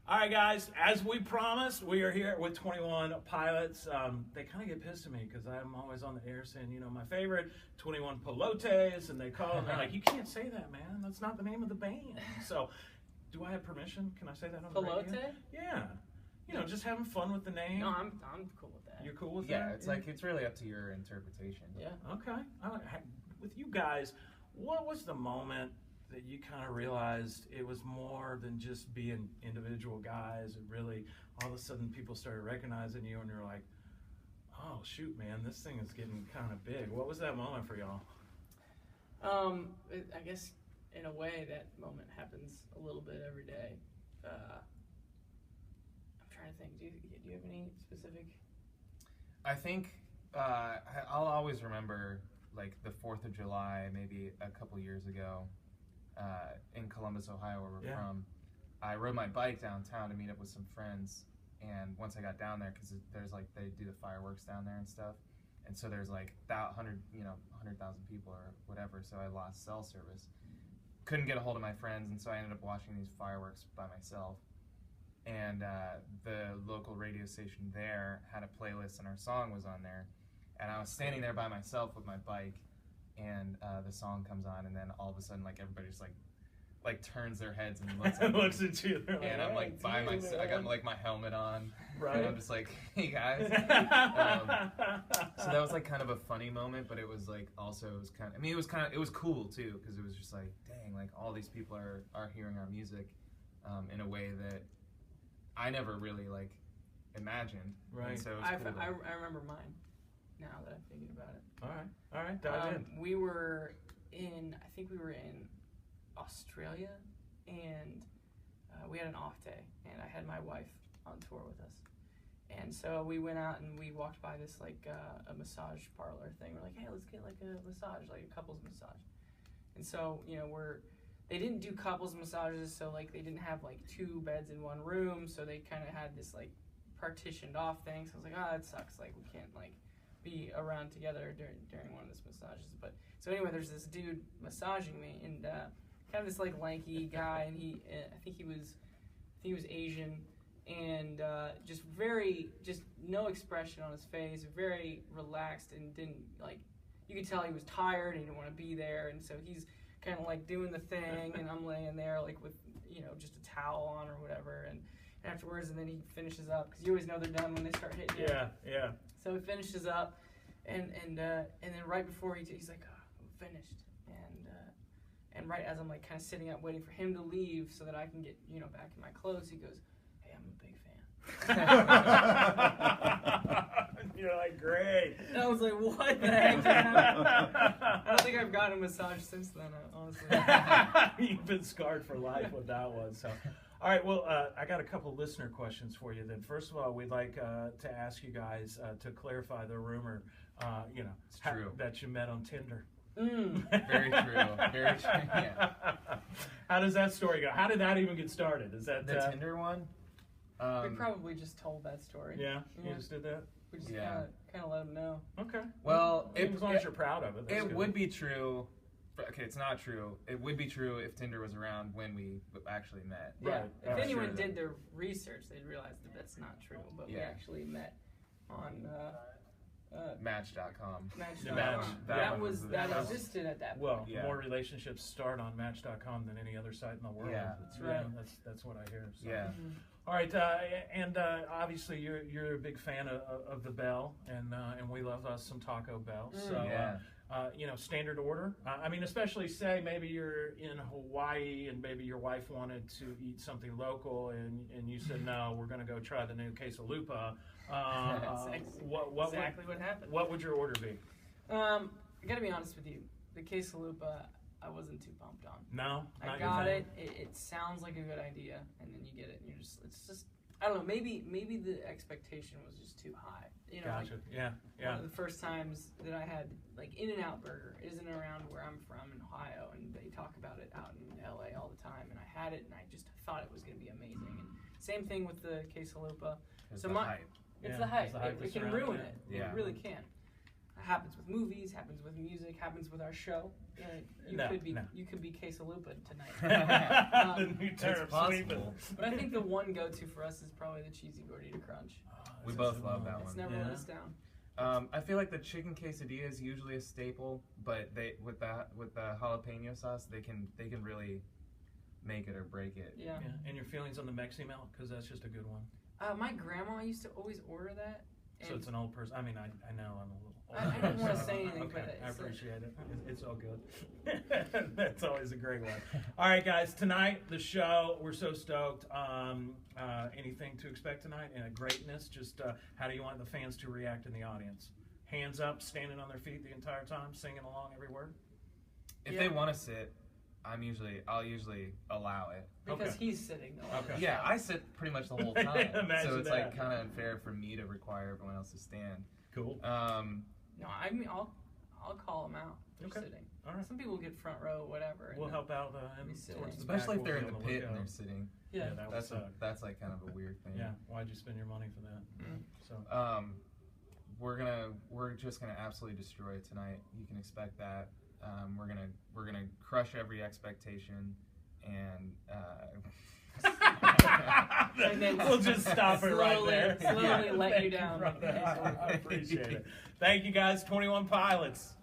All right, guys, as we promised, we are here with 21 Pilots. They kind of get pissed at me because I'm always on the air saying, you know, my favorite, 21 Pilotes, and they call and they're like, you can't say that, man. That's not the name of the band. So, do I have permission? Can I say that on the radio? Pilote? Yeah. You know, just having fun with the name. No, I'm cool with that. You're cool with that? Yeah, it's like, it's really up to your interpretation. Yeah. Okay. With you guys, what was the moment that you kind of realized it was more than just being individual guys? And really, all of a sudden, people started recognizing you, and you're like, "Oh shoot, man, this thing is getting kind of big." What was that moment for y'all? I guess in a way that moment happens a little bit every day. I'm trying to think. Do you have any specific? I think I'll always remember like the 4th of July, maybe a couple years ago. In Columbus, Ohio, where we're from, I rode my bike downtown to meet up with some friends, and once I got down there, because there's like, they do the fireworks down there and stuff, and so there's like 100,000 people or whatever, so I lost cell service. Couldn't get a hold of my friends, and so I ended up watching these fireworks by myself, and the local radio station there had a playlist, and our song was on there, and I was standing there by myself with my bike, and the song comes on, and then all of a sudden, like, everybody just like turns their heads and looks at me. Looks at you. Like, and I'm like by myself. I got like my helmet on, right? And I'm just like, hey guys. So that was like kind of a funny moment, but it was like also it was kind of. I mean, it was cool too, because it was just like, dang, like all these people are hearing our music in a way that I never really like imagined. Right. And so it was cool. I remember mine. Now that I'm thinking about it. All right, dive in. We were in Australia, and we had an off day, and I had my wife on tour with us. And so we went out and we walked by this like a massage parlor thing. We're like, hey, let's get like a massage, like a couples massage. And so, you know, they didn't do couples massages, so like they didn't have like 2 beds in one room, so they kind of had this like partitioned off thing. So I was like, that sucks. Like we can't like be around together during one of these massages. But so anyway, there's this dude massaging me, and kind of this like lanky guy, and I think he was Asian, and just no expression on his face, very relaxed, and didn't like, you could tell he was tired and he didn't want to be there, and so he's kind of like doing the thing, and I'm laying there like with, you know, just a towel on or whatever, and afterwards, and then he finishes up, because you always know they're done when they start hitting you. Yeah. So he finishes up, and then right before he's like, oh, I'm finished, and right as I'm like kind of sitting up waiting for him to leave so that I can get, you know, back in my clothes, he goes, hey, I'm a big fan. You're like, great. And I was like, what the heck just happened? I don't think I've gotten a massage since then, honestly. You've been scarred for life with that one. So, all right. Well, I got a couple listener questions for you. Then, first of all, we'd like to ask you guys to clarify the rumor, you know, it's true, that you met on Tinder. Very true. Very true. Yeah. How does that story go? How did that even get started? Is that the Tinder one? We probably just told that story. Yeah, you just did that. We just kind of let them know. Okay. Well, as long as you're proud of it. It would be true. Okay, it's not true. It would be true if Tinder was around when we actually met. Yeah. Right. If anyone did their research, they'd realize that that's not true. But we actually met on Match.com. That existed at that point. Well, more relationships start on Match.com than any other site in the world. Yeah. That's right. You know, that's what I hear. So. Yeah. All right, and obviously you're a big fan of the Bell, and we love us some Taco Bell. So you know, standard order. I mean, especially say maybe you're in Hawaii and maybe your wife wanted to eat something local, and you said no, we're going to go try the new quesalupa. Exactly what happened. What would your order be? I got to be honest with you. The quesalupa, I wasn't too pumped on. No, I got it. It sounds like a good idea, and then you get it, and it's just I don't know. Maybe the expectation was just too high. You know, gotcha. Like, one of the first times that I had like In-N-Out Burger isn't around where I'm from in Ohio, and they talk about it out in LA all the time. And I had it, and I just thought it was going to be amazing. And same thing with the quesalupa. It's the hype. It's the hype. It can ruin it. Yeah. It really can. Happens with movies, happens with music, happens with our show. You could be Quesalupa tonight. The new term, possible. But I think the one go-to for us is probably the cheesy gordita crunch. We both love that one. It's never let us down. I feel like the chicken quesadilla is usually a staple, but they with the jalapeno sauce, they can really make it or break it. Yeah. And your feelings on the Mexi Melt, because that's just a good one. My grandma used to always order that. So it's an old person. I mean, I know I'm a little old. I didn't want to say anything, okay, but I appreciate it. It's all good. That's always a great one. All right, guys. Tonight, the show. We're so stoked. Anything to expect tonight? And greatness. Just how do you want the fans to react in the audience? Hands up, standing on their feet the entire time, singing along every word. If they want to sit, I'll usually allow it. Because he's sitting though. Okay. Yeah, I sit pretty much the whole time. So it's that. like kind of unfair for me to require everyone else to stand. Cool. No, I mean I'll call them out for sitting. All right. Some people get front row, whatever. We'll help out. Especially if they're in the pit and they're sitting. Yeah, that's like kind of a weird thing. Yeah. Why'd you spend your money for that? So. We're just gonna absolutely destroy it tonight. You can expect that. We're gonna crush every expectation, and then we'll just stop it right there. Slowly let you down. I appreciate it. Thank you guys, 21 Pilots.